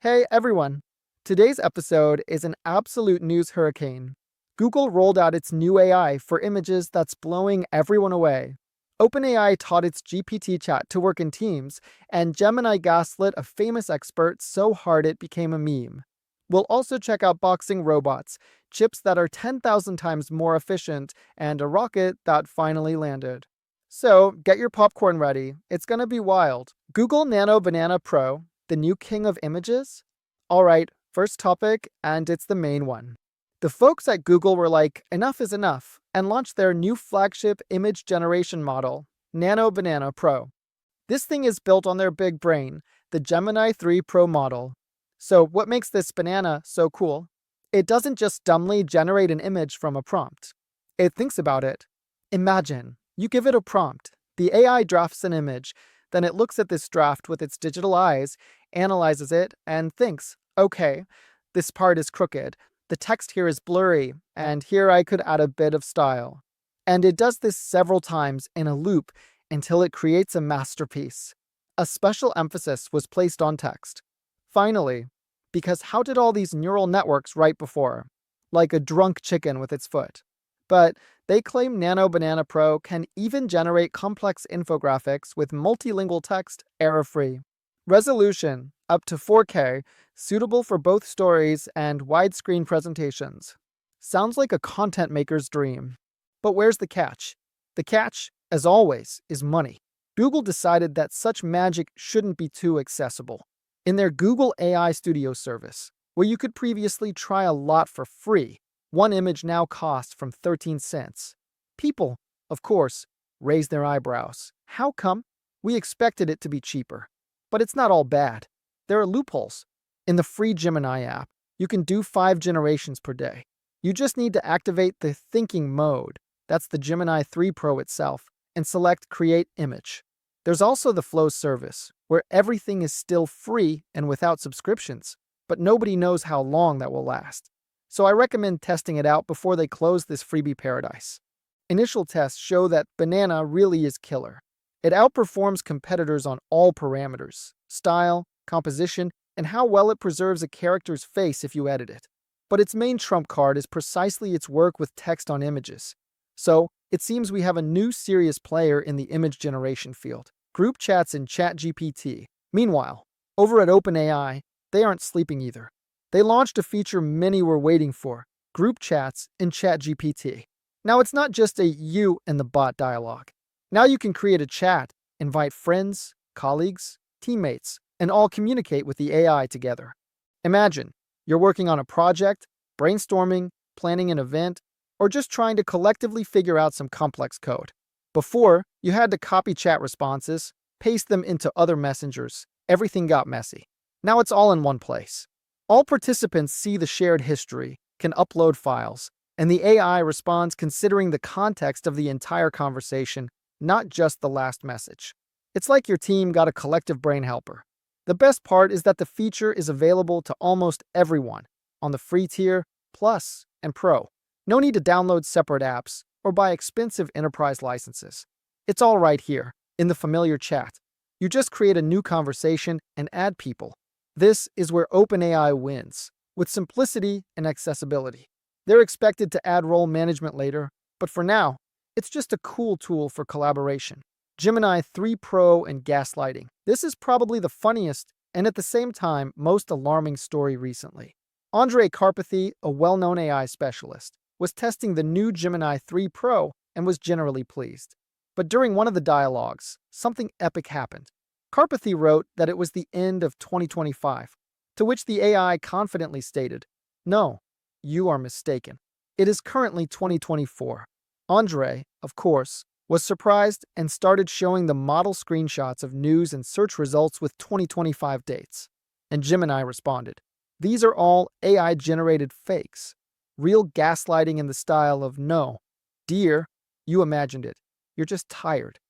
Hey everyone! Today's episode is an absolute news hurricane. Google rolled out its new AI for images that's blowing everyone away. OpenAI taught its GPT chat to work in teams, and Gemini gaslit a famous expert so hard it became a meme. We'll also check out boxing robots, chips that are 10,000 times more efficient, and a rocket that finally landed. So, get your popcorn ready. It's gonna be wild. Google Nano Banana Pro, the new king of images? Alright, first topic, and it's the main one. The folks at Google were like, enough is enough, and launched their new flagship image generation model, Nano Banana Pro. This thing is built on their big brain, the Gemini 3 Pro model. So what makes this banana so cool? It doesn't just dumbly generate an image from a prompt. It thinks about it. Imagine, you give it a prompt, the AI drafts an image, then it looks at this draft with its digital eyes, analyzes it, and thinks, okay, this part is crooked, the text here is blurry, and here I could add a bit of style. And it does this several times in a loop until it creates a masterpiece. A special emphasis was placed on text. Finally, because how did all these neural networks write before? Like a drunk chicken with its foot. But they claim Nano Banana Pro can even generate complex infographics with multilingual text error-free. Resolution, up to 4K, suitable for both stories and widescreen presentations. Sounds like a content maker's dream. But where's the catch? The catch, as always, is money. Google decided that such magic shouldn't be too accessible. In their Google AI Studio service, where you could previously try a lot for free, one image now costs from 13 cents. People, of course, raise their eyebrows. How come? We expected it to be cheaper. But it's not all bad. There are loopholes. In the free Gemini app, you can do 5 generations per day. You just need to activate the thinking mode, that's the Gemini 3 Pro itself, and select Create Image. There's also the Flow service, where everything is still free and without subscriptions, but nobody knows how long that will last. So I recommend testing it out before they close this freebie paradise. Initial tests show that Banana really is killer. It outperforms competitors on all parameters: style, composition, and how well it preserves a character's face if you edit it. But its main trump card is precisely its work with text on images. So, it seems we have a new serious player in the image generation field: Group Chats and ChatGPT. Meanwhile, over at OpenAI, they aren't sleeping either. They launched a feature many were waiting for: Group Chats in ChatGPT. Now it's not just a you and the bot dialogue. Now you can create a chat, invite friends, colleagues, teammates, and all communicate with the AI together. Imagine, you're working on a project, brainstorming, planning an event, or just trying to collectively figure out some complex code. Before, you had to copy chat responses, paste them into other messengers. Everything got messy. Now it's all in one place. All participants see the shared history, can upload files, and the AI responds considering the context of the entire conversation, not just the last message. It's like your team got a collective brain helper. The best part is that the feature is available to almost everyone on the free tier, Plus, and Pro. No need to download separate apps or buy expensive enterprise licenses. It's all right here, in the familiar chat. You just create a new conversation and add people. This is where OpenAI wins, with simplicity and accessibility. They're expected to add role management later, but for now, it's just a cool tool for collaboration. Gemini 3 Pro and Gaslighting. This is probably the funniest and at the same time most alarming story recently. Andre Karpathy, a well-known AI specialist, was testing the new Gemini 3 Pro and was generally pleased. But during one of the dialogues, something epic happened. Karpathy wrote that it was the end of 2025, to which the AI confidently stated, "No, you are mistaken. It is currently 2024. Andre, of course, was surprised and started showing the model screenshots of news and search results with 2025 dates. And Gemini responded, "These are all AI-generated fakes. Real gaslighting in the style of, no, dear, you imagined it. You're just tired."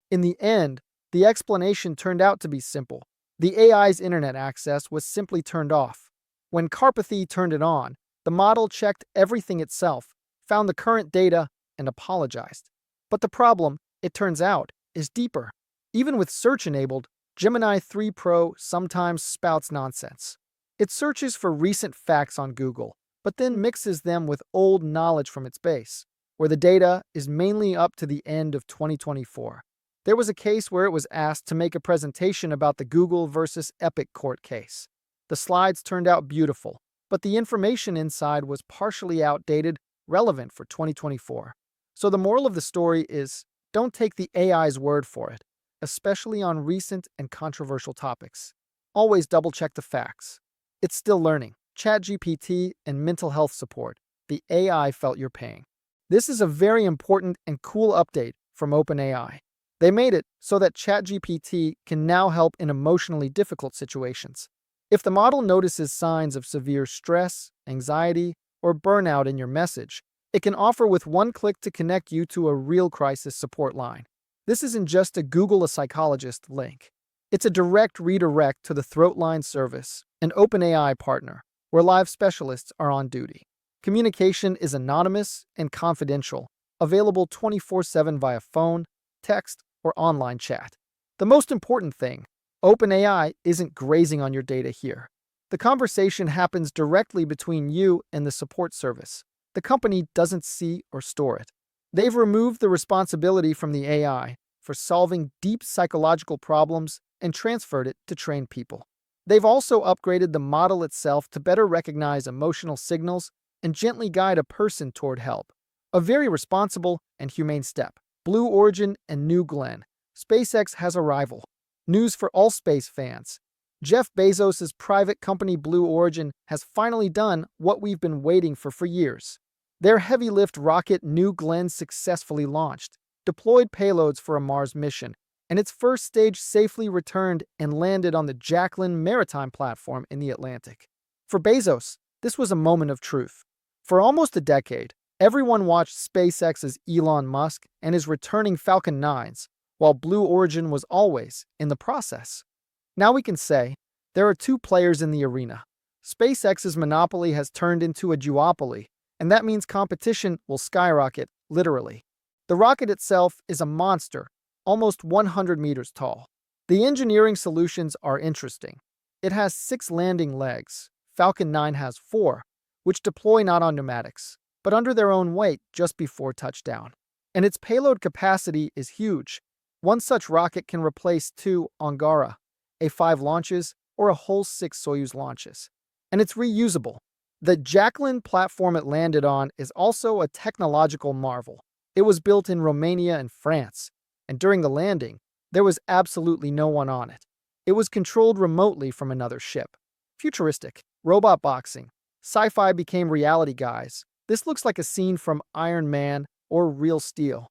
In the end, the explanation turned out to be simple. The AI's internet access was simply turned off. When Karpathy turned it on, the model checked everything itself, found the current data, and apologized. But the problem, it turns out, is deeper. Even with search enabled, Gemini 3 Pro sometimes spouts nonsense. It searches for recent facts on Google, but then mixes them with old knowledge from its base, where the data is mainly up to the end of 2024. There was a case where it was asked to make a presentation about the Google versus Epic court case. The slides turned out beautiful, but the information inside was partially outdated, relevant for 2024. So the moral of the story is, don't take the AI's word for it, especially on recent and controversial topics. Always double-check the facts. It's still learning. ChatGPT and mental health support. The AI felt your pain. This is a very important and cool update from OpenAI. They made it so that ChatGPT can now help in emotionally difficult situations. If the model notices signs of severe stress, anxiety, or burnout in your message, it can offer with one click to connect you to a real crisis support line. This isn't just a Google a psychologist link. It's a direct redirect to the Throatline service, an OpenAI partner, where live specialists are on duty. Communication is anonymous and confidential, available 24/7 via phone, text, or online chat. The most important thing, OpenAI isn't grazing on your data here. The conversation happens directly between you and the support service. The company doesn't see or store it. They've removed the responsibility from the AI for solving deep psychological problems and transferred it to trained people. They've also upgraded the model itself to better recognize emotional signals and gently guide a person toward help. A very responsible and humane step. Blue Origin and New Glenn. SpaceX has a rival. News for all space fans. Jeff Bezos' private company Blue Origin has finally done what we've been waiting for years. Their heavy-lift rocket New Glenn successfully launched, deployed payloads for a Mars mission, and its first stage safely returned and landed on the Jacqueline maritime platform in the Atlantic. For Bezos, this was a moment of truth. For almost a decade, everyone watched SpaceX's Elon Musk and his returning Falcon 9s, while Blue Origin was always in the process. Now we can say, there are two players in the arena. SpaceX's monopoly has turned into a duopoly, and that means competition will skyrocket, literally. The rocket itself is a monster, almost 100 meters tall. The engineering solutions are interesting. It has 6 landing legs. Falcon 9 has 4, which deploy not on pneumatics, but under their own weight just before touchdown. And its payload capacity is huge. One such rocket can replace 2 Angara, A5 launches, or a whole 6 Soyuz launches. And it's reusable. The Jacqueline platform it landed on is also a technological marvel. It was built in Romania and France, and during the landing, there was absolutely no one on it. It was controlled remotely from another ship. Futuristic, robot boxing, sci-fi became reality, guys. This looks like a scene from Iron Man or Real Steel.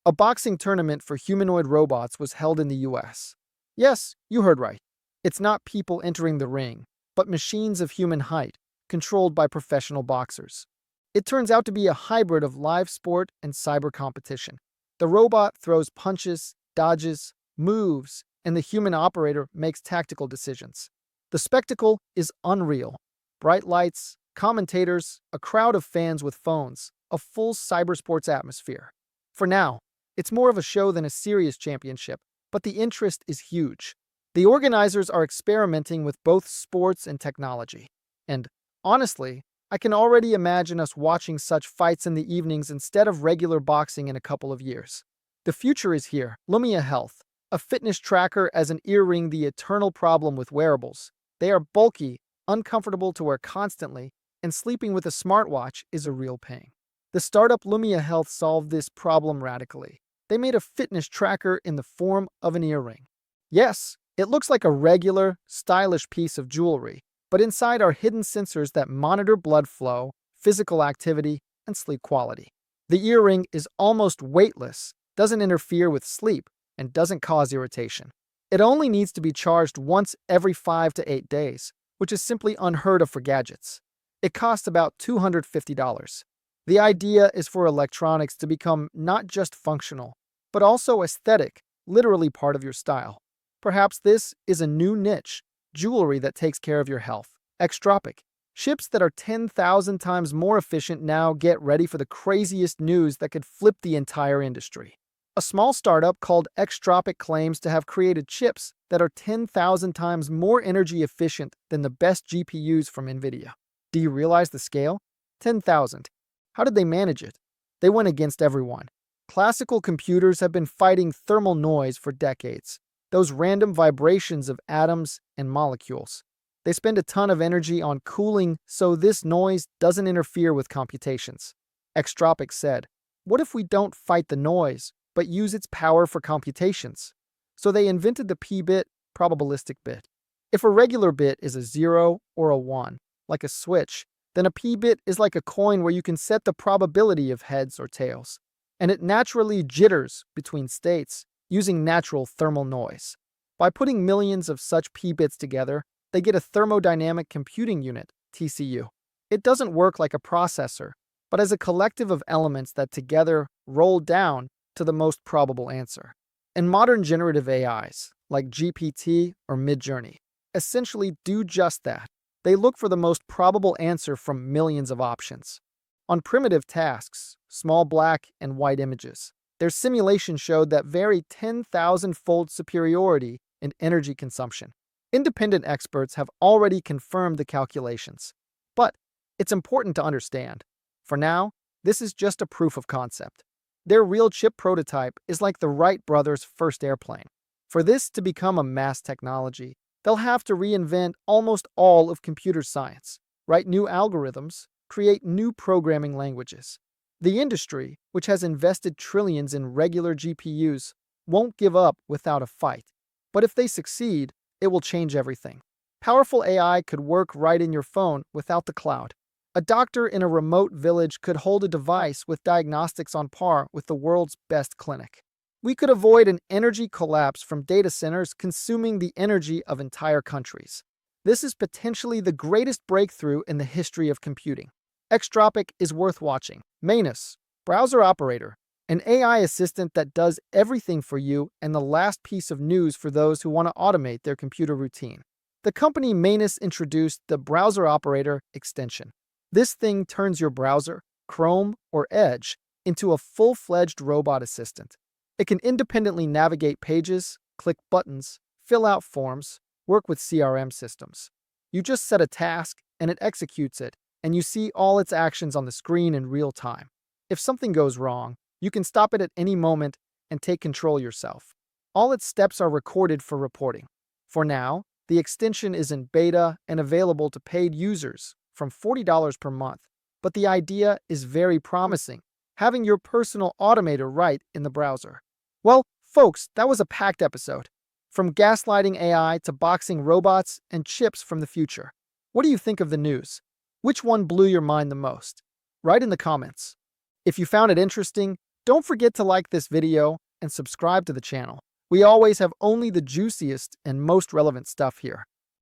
A boxing tournament for humanoid robots was held in the US. Yes, you heard right. It's not people entering the ring, but machines of human height, controlled by professional boxers. It turns out to be a hybrid of live sport and cyber competition. The robot throws punches, dodges, moves, and the human operator makes tactical decisions. The spectacle is unreal. Bright lights, commentators, a crowd of fans with phones, a full cybersports atmosphere. For now, it's more of a show than a serious championship, but the interest is huge. The organizers are experimenting with both sports and technology. And honestly, I can already imagine us watching such fights in the evenings instead of regular boxing in a couple of years. The future is here. Lumia Health, a fitness tracker as an earring, the eternal problem with wearables. They are bulky, uncomfortable to wear constantly, and sleeping with a smartwatch is a real pain. The startup Lumia Health solved this problem radically. They made a fitness tracker in the form of an earring. Yes, it looks like a regular, stylish piece of jewelry, but inside are hidden sensors that monitor blood flow, physical activity, and sleep quality. The earring is almost weightless, doesn't interfere with sleep, and doesn't cause irritation. It only needs to be charged once every 5 to 8 days, which is simply unheard of for gadgets. It costs about $250. The idea is for electronics to become not just functional, but also aesthetic, literally part of your style. Perhaps this is a new niche, jewelry that takes care of your health. Extropic. Ships that are 10,000 times more efficient now. Get ready for the craziest news that could flip the entire industry. A small startup called Extropic claims to have created chips that are 10,000 times more energy efficient than the best GPUs from NVIDIA. Do you realize the scale? 10,000. How did they manage it? They went against everyone. Classical computers have been fighting thermal noise for decades, those random vibrations of atoms and molecules. They spend a ton of energy on cooling so this noise doesn't interfere with computations. Extropic said, "What if we don't fight the noise, but use its power for computations?" So they invented the p-bit, probabilistic bit. If a regular bit is a 0 or a 1, like a switch, then a p-bit is like a coin where you can set the probability of heads or tails. And it naturally jitters between states using natural thermal noise. By putting millions of such p-bits together, they get a thermodynamic computing unit, TCU. It doesn't work like a processor, but as a collective of elements that together roll down to the most probable answer. And modern generative AIs, like GPT or Midjourney, essentially do just that. They look for the most probable answer from millions of options. On primitive tasks, small black and white images, their simulation showed that very 10,000-fold superiority in energy consumption. Independent experts have already confirmed the calculations. But it's important to understand. For now, this is just a proof of concept. Their real chip prototype is like the Wright brothers' first airplane. For this to become a mass technology, they'll have to reinvent almost all of computer science, write new algorithms, create new programming languages. The industry, which has invested trillions in regular GPUs, won't give up without a fight. But if they succeed, it will change everything. Powerful AI could work right in your phone without the cloud. A doctor in a remote village could hold a device with diagnostics on par with the world's best clinic. We could avoid an energy collapse from data centers consuming the energy of entire countries. This is potentially the greatest breakthrough in the history of computing. Extropic is worth watching. Manus, browser operator, an AI assistant that does everything for you, and the last piece of news for those who want to automate their computer routine. The company Manus introduced the browser operator extension. This thing turns your browser, Chrome, or Edge into a full-fledged robot assistant. It can independently navigate pages, click buttons, fill out forms, work with CRM systems. You just set a task, and it executes it, and you see all its actions on the screen in real time. If something goes wrong, you can stop it at any moment and take control yourself. All its steps are recorded for reporting. For now, the extension is in beta and available to paid users from $40 per month. But the idea is very promising, having your personal automator right in the browser. Well, folks, that was a packed episode. From gaslighting AI to boxing robots and chips from the future. What do you think of the news? Which one blew your mind the most? Write in the comments. If you found it interesting, don't forget to like this video and subscribe to the channel. We always have only the juiciest and most relevant stuff here.